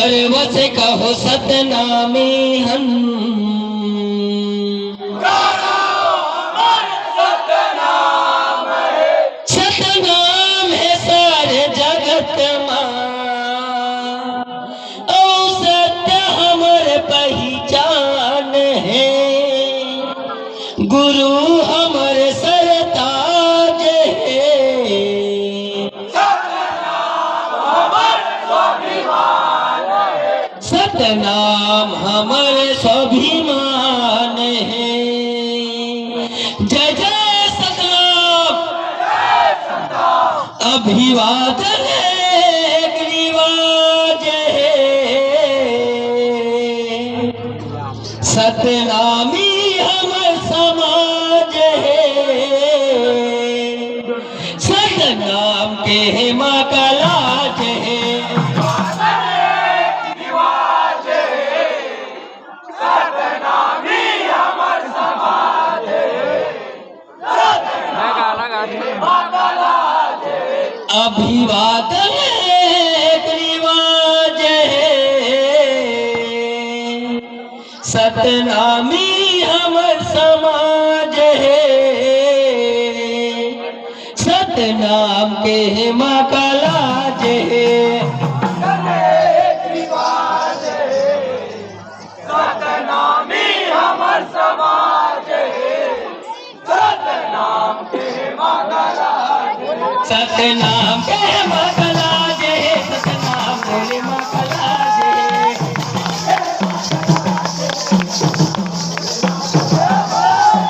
गर्व से कहो सतनामी हम, सतनाम है सारे जगत मां, ओ सत्य हमर पहचान है, गुरु हमर सरताज है, सतनाम हमर स्वाभिमान है। जय जय सतनाम, अभिवादन एक रिवाज है, सतनामी हमर समाज है, सतनाम के माँ का लाज है। अभिवादन एक रिवाज है, सतनामी हमर समाज है, सतनाम के माँ का लाज है। सतनामी हमर समाज है, सतनाम के माँ का लाज है, सतनाम के माँ का लाज है, सतनाम के माँ का लाज है,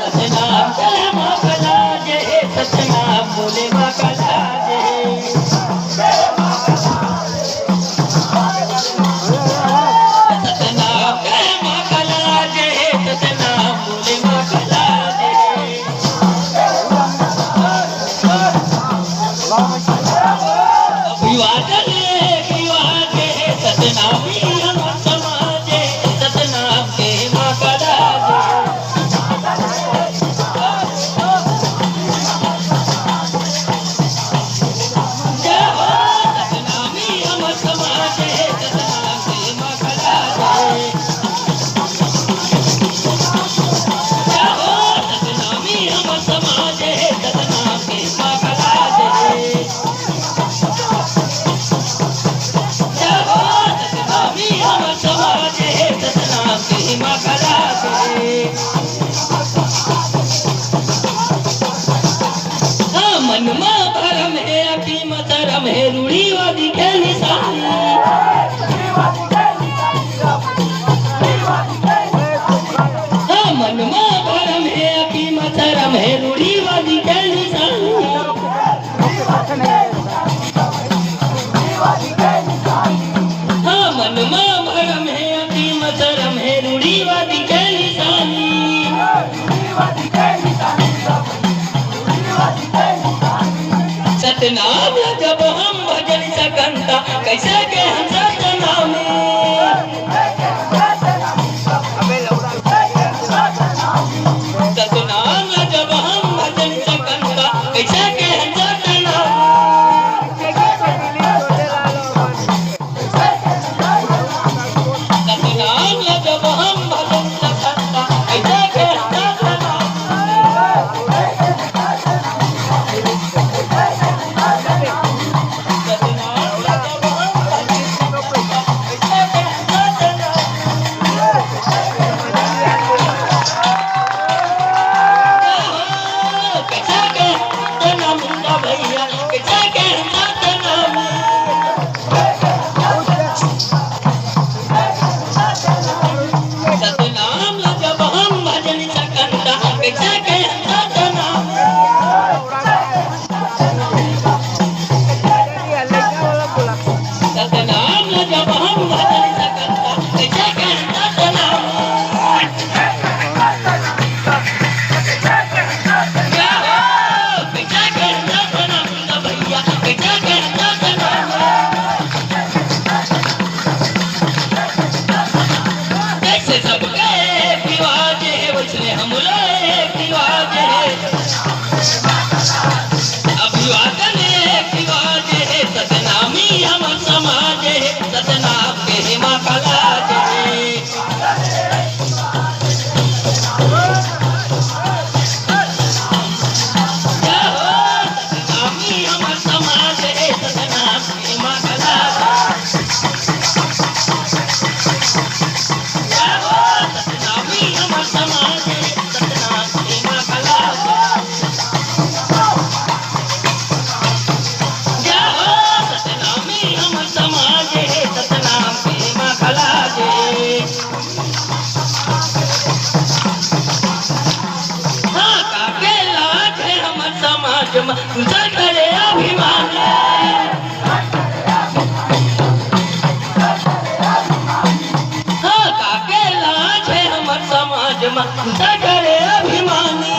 सतनाम के माँ का लाज है, सतनाम बोले माँ का लाज है, सतनाम के माँ का लाज है, सतनाम बोले माँ का लाज है। अभिवादन एक रिवाज है, सतनामी हमर समाज है, सतनाम के माँ का लाज है। जय हो, सतनामी हमर समाज है, सतनाम के माँ का लाज है। जय हो, सतनामी हमर समाज है, सतनाम के माँ का लाज है। जय हो, सतनामी हमर समाज है, सतनाम के माँ का लाज है। हाँ, मन में भरम है, अकीम धर्म है, रूढ़िवादी के निशानी। हाँ, मन में भरम है, अकीम धर्म है, रूढ़िवादी के निशानी। हाँ, मन में भरम है, अकीम धर्म है, रूढ़िवादी के निशानी। सतनाम जब हम भजन सकंता, कैसे के हम सतनामी, सतनाम जब हम भजन सकंता, कैसे के हम सतनामी, सतनाम जब हम भजन सकंता, कैसे के हम सतनामी, सतनाम जब हम भजन सकंता, कैसे के हम सतनामी। कैसे के सतनाम मुंडा भैया, कैसे के सतनामी, सतनाम जब हम भजन सकंता, कैसे के सतनामी, सतनाम जब हम भजन सकंता, कैसे के सतनामी। जय हो, कैसे के सतनाम मुंडा भैया, कैसे के सतनामी, कैसे सबके एक रिवाज है, वैसे हमरो एक रिवाज है। अभिवादन एक रिवाज है, सतनामी हमर समाज है, सतनाम के समाज में तुझा करे अभिमान काकेला छे हमर समाज में तुझा करे अभिमानी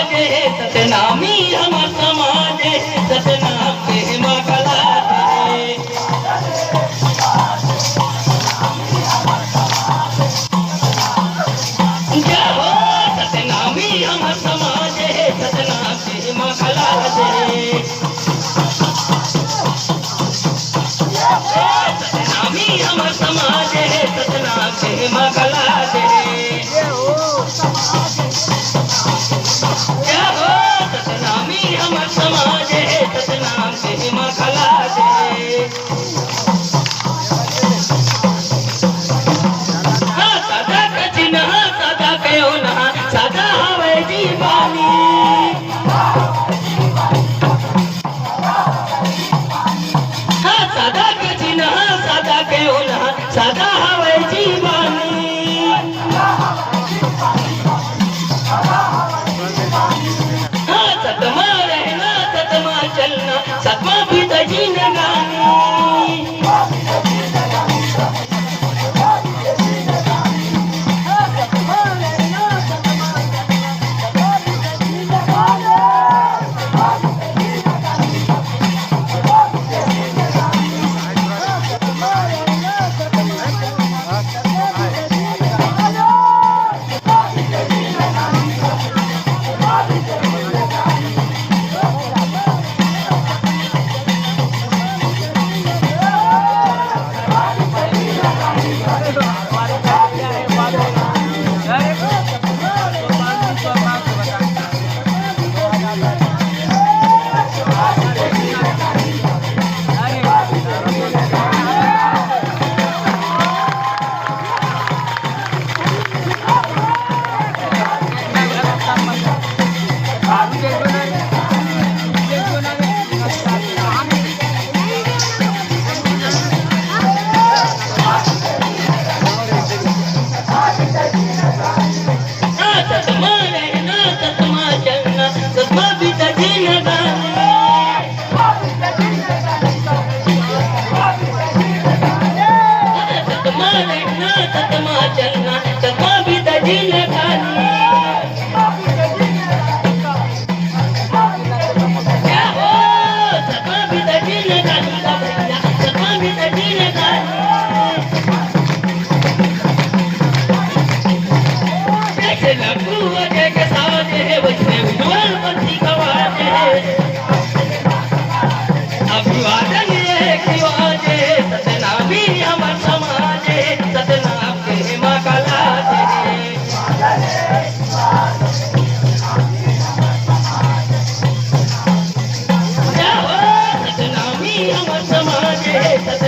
सतनामी हमर समाज सतनाम के मगला दे क्या हो सतनामी हमर समाज सतनाम के मगला दे सतनामी हमर समाज सतनाम के मगला दे हमर समाज सतनाम के मखला दे सदा कठिन सदा कहो ना सदा हवे जीवानी सदा कठिन सदा कहो ना सदा हवे जीवानी सतमा रहना सतमा चलना सतमा भी तजीन गानी सतनाम